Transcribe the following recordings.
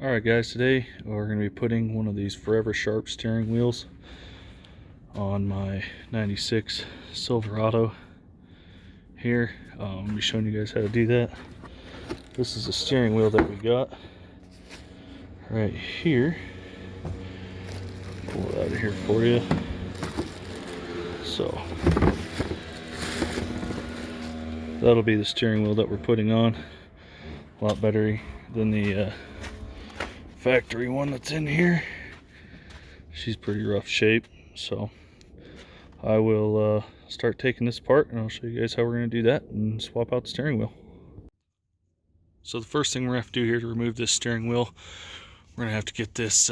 Alright guys, today we're going to be putting one of these Forever Sharp steering wheels on my 96 Silverado here. I'll be showing you guys how to do that. This is the steering wheel that we got right here. Pull it out of here for you. So that'll be the steering wheel that we're putting on. A lot better than the factory one that's in here. She's pretty rough shape, so I will start taking this apart and I'll show you guys how we're going to do that and swap out the steering wheel. So the first thing we're going to have to do here to remove this steering wheel, we're going to have to get this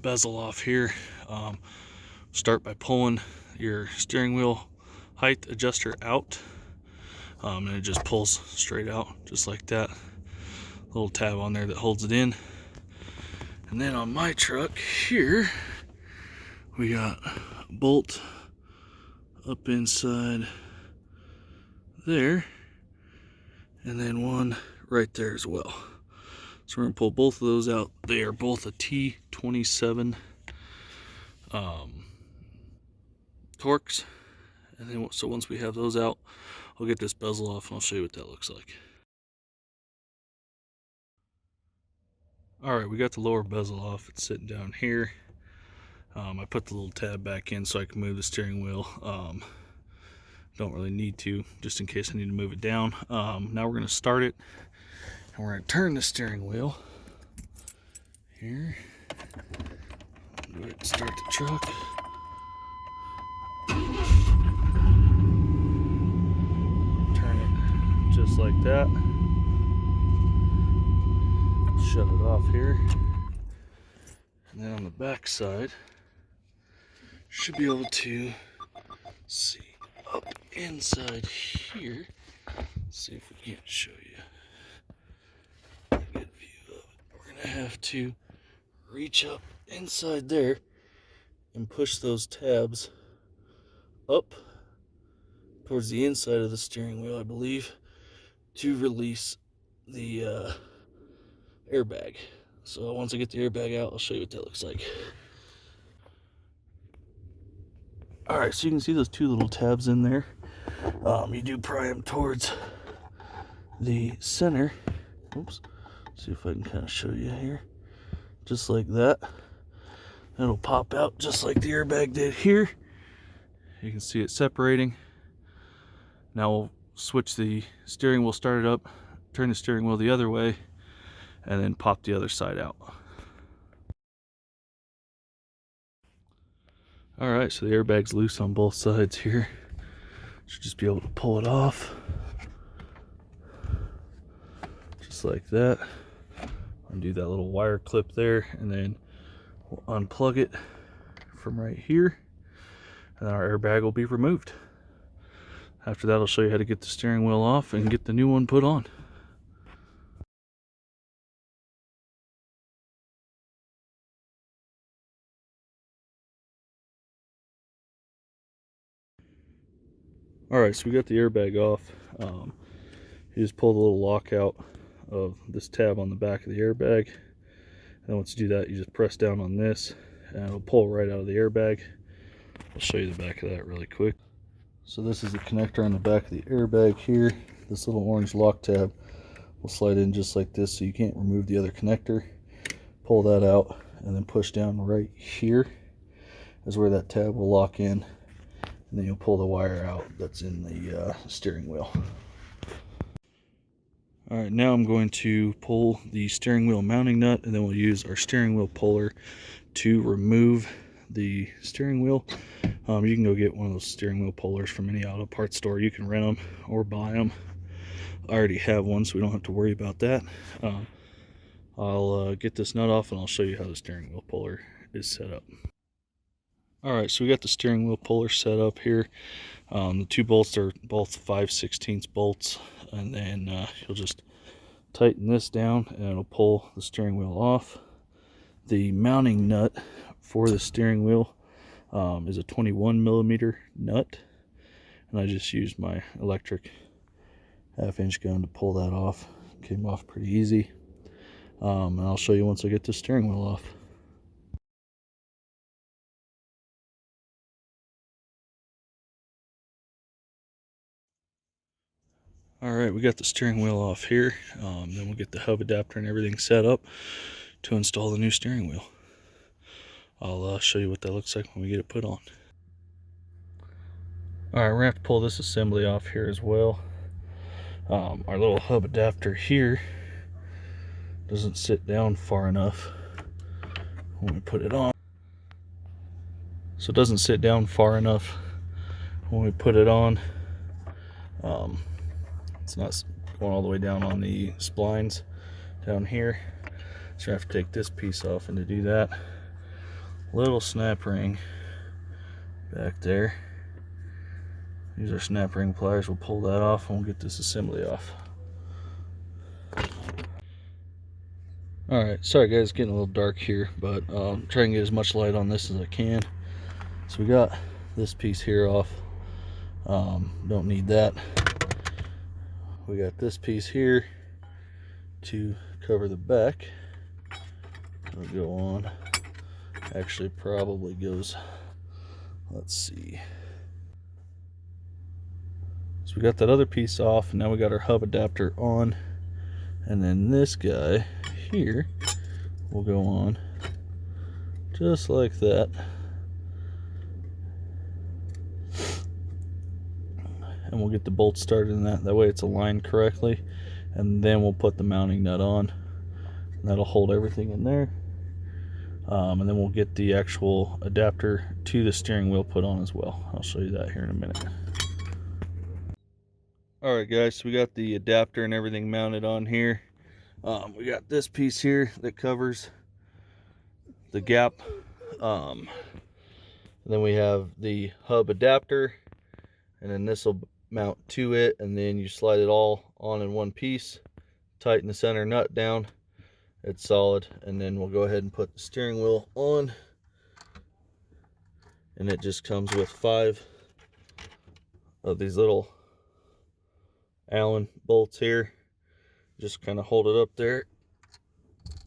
bezel off here. Start by pulling your steering wheel height adjuster out, and it just pulls straight out just like that. Little tab on there that holds it in. And then on my truck here, we got a bolt up inside there, and then one right there as well. So we're gonna pull both of those out. They are both a T27 Torx. And then, so once we have those out, I'll get this bezel off and I'll show you what that looks like. Alright, we got the lower bezel off. It's sitting down here. I put the little tab back in so I can move the steering wheel. Don't really need to, just in case I need to move it down. Now we're going to start it, and we're going to turn the steering wheel here. Go ahead and start the truck. Turn it just like that. Shut it off here. And then on the back side, should be able to see up inside here. Let's see if we can't show you a good view of it. We're gonna have to reach up inside there and push those tabs up towards the inside of the steering wheel, I believe, to release the airbag. So once I get the airbag out, I'll show you what that looks like. Alright, so you can see those two little tabs in there. You do pry them towards the center. Oops. See if I can kind of show you here. Just like that. It'll pop out just like the airbag did here. You can see it separating. Now we'll switch the steering wheel, start it up, turn the steering wheel the other way, and then pop the other side out. Alright, so the airbag's loose on both sides here. Should just be able to pull it off. Just like that. Undo that little wire clip there, and then we'll unplug it from right here. And our airbag will be removed. After that, I'll show you how to get the steering wheel off and get the new one put on. Alright, so we got the airbag off. You just pull the little lock out of this tab on the back of the airbag. And once you do that, you just press down on this and it'll pull right out of the airbag. I'll show you the back of that really quick. So this is the connector on the back of the airbag here. This little orange lock tab will slide in just like this, so you can't remove the other connector. Pull that out and then push down right here is where that tab will lock in. And then you'll pull the wire out that's in the steering wheel. Alright, now I'm going to pull the steering wheel mounting nut, and then we'll use our steering wheel puller to remove the steering wheel. You can go get one of those steering wheel pullers from any auto parts store. You can rent them or buy them. I already have one, so we don't have to worry about that. I'll get this nut off and I'll show you how the steering wheel puller is set up. Alright, so we got the steering wheel puller set up here. The two bolts are both 5/16 bolts, and then you'll just tighten this down and it'll pull the steering wheel off. The mounting nut for the steering wheel is a 21mm nut, and I just used my electric 1/2-inch gun to pull that off. Came off pretty easy. And I'll show you once I get the steering wheel off. Alright, we got the steering wheel off here. Then we'll get the hub adapter and everything set up to install the new steering wheel. I'll show you what that looks like when we get it put on. Alright, we're going to have to pull this assembly off here as well. Our little hub adapter here doesn't sit down far enough when we put it on. So it doesn't sit down far enough when we put it on. It's not going all the way down on the splines down here. So I have to take this piece off, and to do that, little snap ring back there. These are snap ring pliers. We'll pull that off and we'll get this assembly off. Alright, sorry guys, it's getting a little dark here, but try and get as much light on this as I can. So we got this piece here off. Don't need that. We got this piece here to cover the back. It'll go on. Actually, probably goes, let's see. So we got that other piece off, and now we got our hub adapter on. And then this guy here will go on just like that. And we'll get the bolt started in that way it's aligned correctly, and then we'll put the mounting nut on, and that'll hold everything in there. And then we'll get the actual adapter to the steering wheel put on as well. I'll show you that here in a minute. Alright guys, so we got the adapter and everything mounted on here. We got this piece here that covers the gap. Then we have the hub adapter, and then this will mount to it, and then you slide it all on in one piece, tighten the center nut down, it's solid, and then we'll go ahead and put the steering wheel on. And it just comes with 5 of these little Allen bolts here. Just kind of hold it up there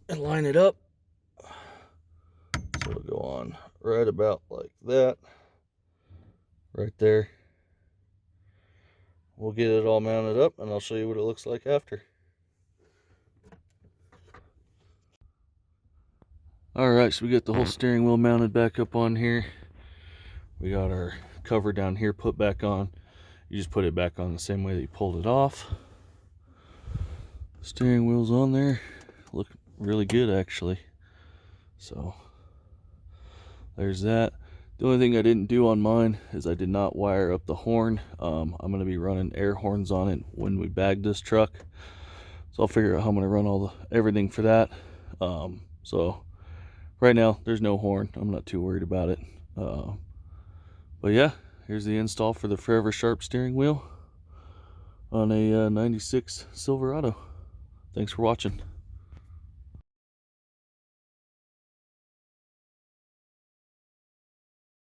and line it up, so it'll go on right about like that, right there. We'll get it all mounted up, and I'll show you what it looks like after. Alright, so we got the whole steering wheel mounted back up on here. We got our cover down here put back on. You just put it back on the same way that you pulled it off. Steering wheel's on there. Look really good actually. So there's that. The only thing I didn't do on mine is I did not wire up the horn. I'm going to be running air horns on it when we bag this truck. So I'll figure out how I'm going to run everything for that. So right now there's no horn. I'm not too worried about it. But yeah, here's the install for the Forever Sharp steering wheel on a 96 Silverado. Thanks for watching.